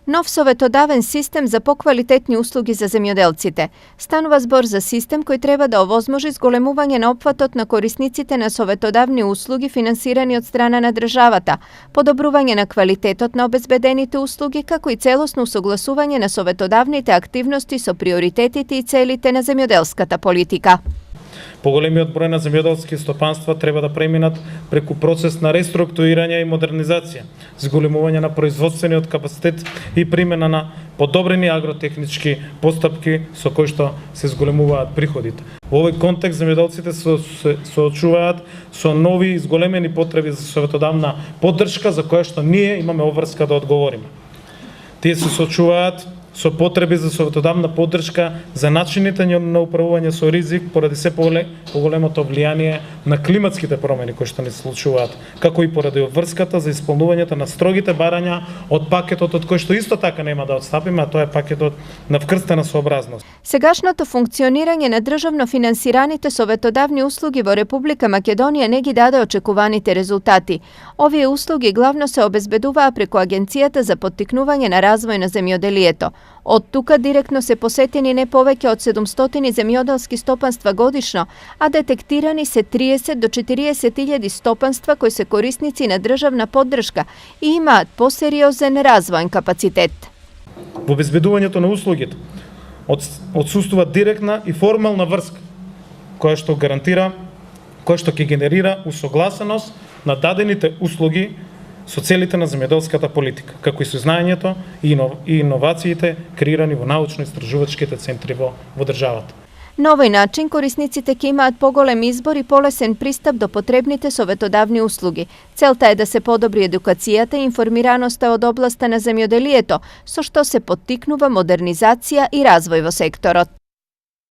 Нов советодавен систем за поквалитетни услуги за земјоделците. Станува збор за систем кој треба да овозможи зголемување на опфатот на корисниците на советодавни услуги финансирани од страна на државата, подобрување на квалитетот на обезбедените услуги, како и целосно усогласување на советодавните активности со приоритетите и целите на земјоделската политика. Поголемиот број на земјоделски стопанства треба да преминат преку процес на реструктурирање и модернизација, зголемување на производствениот капацитет и примена на подобрени агротехнички постапки со кои што се зголемуваат приходите. Во овој контекст земјоделците се соочуваат со нови зголемени потреби за советодавна поддршка за која што ние имаме обврска да одговориме. Тие се соочуваат со потреби за советодавна поддршка за начините на управување со ризик поради се поголемото влијание на климатските промени кои што не се случуваат, како и поради обврската за исполнувањето на строгите барања од пакетот од кој што исто така нема да отстапиме, а тоа е пакетот на вкрстена сообразност. Сегашното функционирање на државно финансираните советодавни услуги во Република Македонија не ги даде очекуваните резултати. Овие услуги главно се обезбедуваа преку Агенцијата за поттикнување на развој на земјоделието. Од тука директно се посетени не повеќе од 700 земјоделски стопанства годишно, а детектирани се 30 до 40.000 стопанства кои се корисници на државна поддршка и имаат посериозен развоен капацитет. Во обезбедувањето на услугите отсуствува директна и формална врска која што ќе генерира усогласеност на дадените услуги со целите на земјоделската политика, како и со знаењето и иновациите креирани во научно-истражувачките центри во државата. На овој начин корисниците ќе имаат поголем избор и полесен пристап до потребните советодавни услуги. Целта е да се подобри едукацијата и информираноста од областа на земјоделието, со што се поттикнува модернизација и развој во секторот.